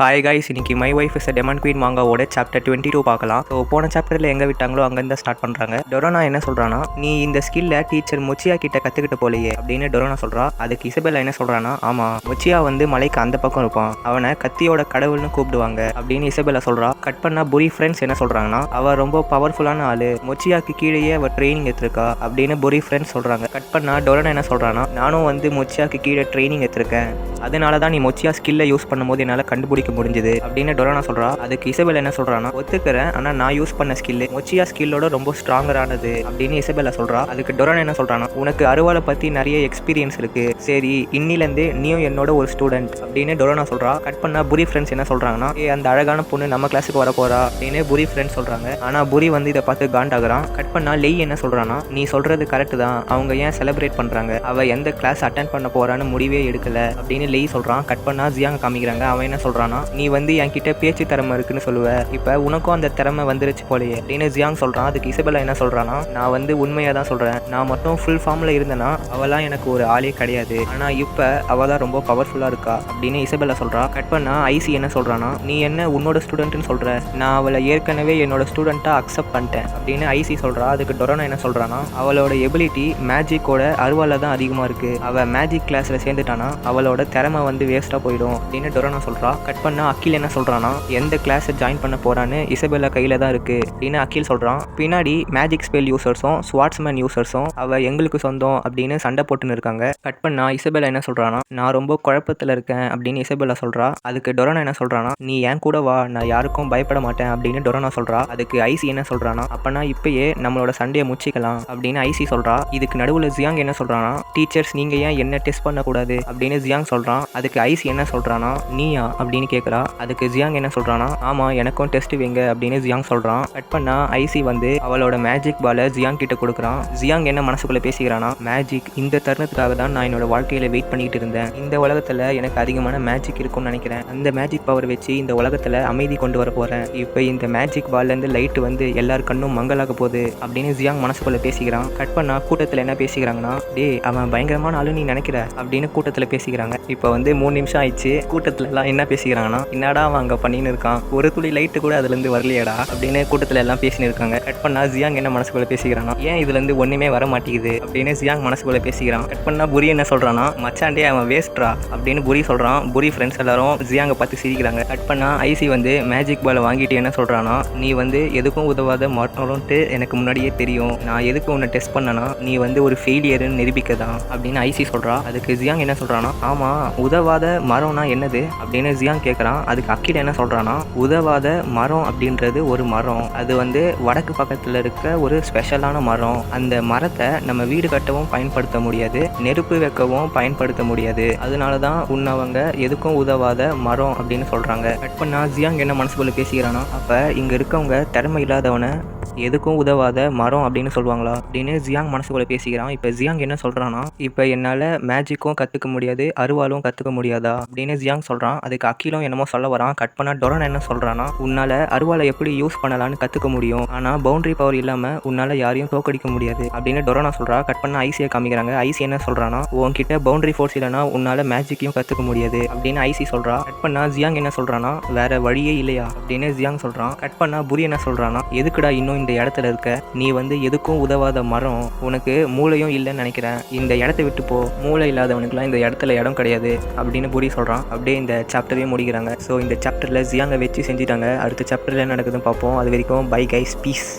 Hi guys, இன்னைக்கு my wife is demon queen மாங்காவோட chapter 22 பார்க்கலாம். ஸோ போன சாப்டரில் எங்கே விட்டாங்களோ அங்கேருந்து ஸ்டார்ட் பண்ணுறாங்க. டொரோனா என்ன சொல்கிறான்னா, நீ இந்த ஸ்கில்லை டீச்சர் மொச்சியா கிட்ட கற்றுக்கிட்ட போலையே அப்படின்னு டொரோனா சொல்கிறா. அதுக்கு இசபெல்லா என்ன சொல்கிறான்னா, ஆமாம், மொச்சியா வந்து மலைக்கு அந்த பக்கம் இருப்பான், அவனை கத்தியோட கடவுள்னு கூப்பிடுவாங்க அப்படின்னு இசபெல்லா சொல்கிறா. கட் பண்ணா புரி ஃப்ரெண்ட்ஸ் என்ன சொல்கிறாங்கன்னா, அவள் ரொம்ப பவர்ஃபுல்லான ஆள், மொச்சியாக்கு கீழேயே அவள் ட்ரைனிங் எடுத்திருக்கா அப்படின்னு புரி ஃப்ரெண்ட்ஸ் சொல்கிறாங்க. கட் பண்ணா டொரோனா என்ன சொல்கிறான்னா, நானும் வந்து மொச்சியாக்கு கீழே ட்ரைனிங் எடுத்திருக்கேன், அதனால தான் நீ மொச்சியா ஸ்கில்லை யூஸ் பண்ணும்போது என்னால் கண்டுபிடிக்க முடிஞ்சது அப்படின்னு டொரோனா சொல்றா. அதுக்கு இசபெல்லா என்ன சொல்றானா, ஒத்துக்கிறேன், ஆனா நான் யூஸ் பண்ண ஸ்கில் மொச்சியா ஸ்கில்லோட ரொம்ப ஸ்ட்ராங்கரானது அப்படின்னு இசபெல்லா சொல்றா. அதுக்கு டொரோனா என்ன சொல்றானா, உனக்கு அருவாளை பத்தி நிறைய எக்ஸ்பீரியன்ஸ் இருக்கு, சரி இன்னிலேருந்து நீயும் என்னோட ஒரு ஸ்டூடெண்ட் அப்படின்னு டொரோனா சொல்றா. கட் பண்ணா புரி ஃப்ரெண்ட்ஸ் என்ன சொல்றாங்கன்னா, அந்த அழகான பொண்ணு நம்ம கிளாஸுக்கு வர போறா அப்படின்னு புரி ஃப்ரெண்ட்ஸ் சொல்றாங்க. ஆனா புரி வந்து இதை பார்த்து காண்டாகிறான். கட் பண்ணா லெய் என்ன சொல்றானா, நீ சொல்றது கரெக்ட் தான், அவங்க ஏன் செலிப்ரேட் பண்றாங்க, அவ எந்த கிளாஸ் அட்டென்ட் பண்ண போறான்னு முடிவே எடுக்கல அப்படின்னு லெய் சொல்றான். கட் பண்ணா ஜியாங் காமிக்கிறாங்க. அவன் என்ன சொல்றானா, நீ வந்து என்கிட்ட பேச்சு திறமை இருக்குன்னு சொல்லுவ, இப்ப உனக்கும் அந்த திறமை வந்துருச்சு போலயே அப்படின்னு ஜியாங் சொல்றான். அதுக்கு இசபெல்லா என்ன சொல்றானா, நான் வந்து உண்மையா தான் சொல்றேன், நான் மட்டும் ஃபுல் ஃபார்ம்ல இருந்தேன்னா அவெல்லாம் எனக்கு ஒரு ஆளே கிடையாது, ஆனா இப்ப அவ தான் ரொம்ப பவர்ஃபுல்லா இருக்கா அப்படின்னு இசபெல்லா சொல்றா. கட் பண்ணா ஐசி என்ன சொல்றானா, நீ என்ன உன்னோட ஸ்டூடெண்ட்னு சொல்ற, நான் அவளை ஏற்கனவே என்னோட ஸ்டூடெண்டா அக்செப்ட் பண்ணிட்டேன் அப்படின்னு ஐசி சொல்றா. அதுக்கு டொரோனா என்ன சொல்றானா, அவளோட எபிலிட்டி மேஜிக்கோட அருவால தான் அதிகமா இருக்கு, அவ மேஜிக் கிளாஸ்ல சேர்ந்துட்டானா அவளோட திறமை வந்து வேஸ்டா போயிடும் அப்படின்னு டொரோனா சொல்றா. கட் பண்ணா அகில் என்ன சொல்றானா, எந்த கிளாஸை ஜாயின் பண்ண போறான்னு இசபெல்லா கையில தான் இருக்கு அப்படின்னு அகில் சொல்றான். பின்னாடி மேஜிக் ஸ்பெல் யூசர்ஸும் ஸ்வாட்ஸ்மேன் யூசர்ஸும் அவ எங்களுக்கு சொந்தம் அப்படின்னு சண்டை போட்டுன்னு இருக்காங்க. கட் பண்ணா இசபெல்லா என்ன சொல்றானா, நான் ரொம்ப குழப்பத்துல இருக்கேன் அப்படின்னு இசபெல்லா சொல்றா. அதுக்கு டொரோனா என்ன சொல்றானா, நீ ஏன் கூட வா, நான் யாருக்கும் பயப்பட மாட்டேன் அப்படின்னு டொரோனா சொல்றா. அதுக்கு ஐசி என்ன சொல்றானா, அப்பனா இப்பயே நம்மளோட சண்டையை முச்சிக்கலாம் அப்படின்னு ஐசி சொல்றா. இதுக்கு நடுவுல ஜியாங் என்ன சொல்றானா, டீச்சர்ஸ் நீங்க ஏன் என்ன டெஸ்ட் பண்ணக்கூடாது அப்படின்னு ஜியாங் சொல்றான். அதுக்கு ஐசி என்ன சொல்றானா, நீயா அப்படின்னு கேட்குறா. அதுக்கு ஜியாங் என்ன சொல்றானா, ஆமா எனக்கும் டெஸ்ட் வைங்க அப்படின்னு ஜியாங் சொல்றான். கட் பண்ணா ஐசி வந்து அவளோட மேஜிக் பாலை ஜியாங் கிட்ட கொடுக்குறான். ஜியாங் என்ன மனசுக்குள்ள பேசிக்கிறானா, மேஜிக் இந்த தருணத்துக்காக தான் நான் என்னோட வாழ்க்கையில வெயிட் பண்ணிட்டு இருந்தேன், இந்த உலகத்துல எனக்கு அதிகமான மேஜிக் இருக்கும்னு நினைக்கிறேன், அந்த மேஜிக் பவர் வச்சு இந்த உலகத்துல அமைதி கொண்டு வர போறேன், இப்போ இந்த மேஜிக் பால்ல இருந்து லைட் வந்து எல்லார் கண்ணும் மங்கலாக போகுது அப்படின்னு ஜியாங் மனசுக்குள்ள பேசிக்கிறான். கட் பண்ணா கூட்டத்துல என்ன பேசிக்கிறாங்கன்னா, டேய் அவன் பயங்கரமான ஆளு நீ நினைக்கிற அப்படின்னு கூட்டத்துல பேசிக்கிறாங்க. இப்போ வந்து 3 நிமிஷம் ஆயிடுச்சு. கூட்டத்துல எல்லாம் என்ன பேசிக்கிறாங்கன்னா, என்னடா அவன் அங்க பண்ணின்னு இருக்கான், ஒரு துளி லைட்டு கூட அதுல இருந்து வரலையடா அப்படின்னு கூட்டத்துல எல்லாம் பேசின்னு இருக்காங்க. கட் பண்ணா ஜியாங் என்ன மனசுக்குள்ள பேசிக்கிறானா, ஏன் இதுல இருந்து ஒண்ணுமே வர மாட்டேங்குது அப்படின்னு ஜியாங் மனசுக்குள்ள பேசிக்கிறான். கட் பண்ணா புரி என்ன சொல்றானா, மச்சாண்டே அவன் வேஸ்ட்ரா அப்படின்னு புரி சொல்றான். புரி ஃப்ரெண்ட்ஸ் எல்லாரும் ஜியாங்க பார்த்து சிரிக்கிறாங்க. கட் பண்ணா ஐசி வந்து மேஜிக் பாலை வாங்கிட்டு என்ன சொல்றானா, நீ வந்து எதுக்கும் உதவாத மாட்டோம்ட்டு எனக்கு முன்னாடியே தெரியும், நான் எதுக்கு உன்னை டெஸ்ட் பண்ணனா, நீ வந்து ஒரு ஃபெயிலியர்னு நிரூபிக்கதான் அப்படின்னு ஐசி சொல்றா. அதுக்கு ஜியாங் என்ன சொல்றானா, ஆமா உதவாத மரம்னா என்னது அப்படின்னு ஜியாங் கேட்குறான். அதுக்கு அகில் என்ன சொல்றானா, உதவாத மரம் அப்படின்றது ஒரு மரம், அது வந்து வடக்கு பக்கத்தில் இருக்க ஒரு ஸ்பெஷலான மரம், அந்த மரத்தை நம்ம வீடு கட்டவும் பயன்படுத்த முடியாது, நெருப்பு வைக்கவும் பயன்படுத்த முடியாது, அதனால தான் உன்னை அவங்க எதுக்கும் உதவாத மரம் அப்படின்னு சொல்றாங்க. கட் பண்ணா ஜியாங் என்ன மனசுக்குள்ள பேசிக்கிறானா, அப்ப இங்க இருக்கவங்க திறமை இல்லாதவனை எதுக்கும் உதவாத மரம் அப்படின்னு சொல்லுவாங்களா அப்படின்னு ஜியாங் மனசுக்குள்ள பேசிக்கிறான். இப்போ ஜியாங் என்ன சொல்றானா, இப்போ என்னால் மேஜிக்கும் கற்றுக்க முடியாது, அருவாலும் கற்றுக்க முடியாதா அப்படின்னு ஜியாங் சொல்கிறான். அதுக்கு அகிலும் என்னமோ சொல்ல வரான். கட் பண்ணா டொரோனா என்ன சொல்கிறானா, உன்னால் அருவாலை எப்படி யூஸ் பண்ணலான்னு கற்றுக்க முடியும், ஆனால் பவுண்டரி பவர் இல்லாமல் உன்னால் யாரையும் தோக்கடிக்க முடியாது அப்படின்னு டொரோனா சொல்கிறா. கட் பண்ணா ஐசியை காமிக்கிறாங்க. ஐசி என்ன சொல்கிறானா, உன்கிட்ட பவுண்டரி ஃபோர்ஸ் இல்லைனா உன்னால் மேஜிக்கையும் கற்றுக்க முடியாது அப்படின்னு ஐசி சொல்கிறா. கட் பண்ணா ஜியாங் என்ன சொல்கிறானா, வேற வழியே இல்லையா அப்படின்னு ஜியாங் சொல்கிறான். கட் பண்ணா புரி என்ன சொல்கிறானா, எதுக்குடா இன்னும் இந்த இடத்துல இருக்க, நீ வந்து எதுக்கும் உதவாத மரம், உனக்கு மூளையும் இல்லைன்னு நினைக்கிறேன், இந்த இடத்த விட்டு போ, மூளை இல்லாதவனுக்குலாம் இந்த இடத்துல இடம் கிடையாது அப்படின்னு புரி சொல்கிறான். அப்படியே இந்த சாப்டரே முடிக்கிறாங்க. ஸோ இந்த சாப்டரில் ஜியாங்கை வச்சு செஞ்சுட்டாங்க. அடுத்த சாப்டரில் என்ன நடக்குதுன்னு பார்ப்போம். அது வரைக்கும் பை கைஸ், பீஸ்.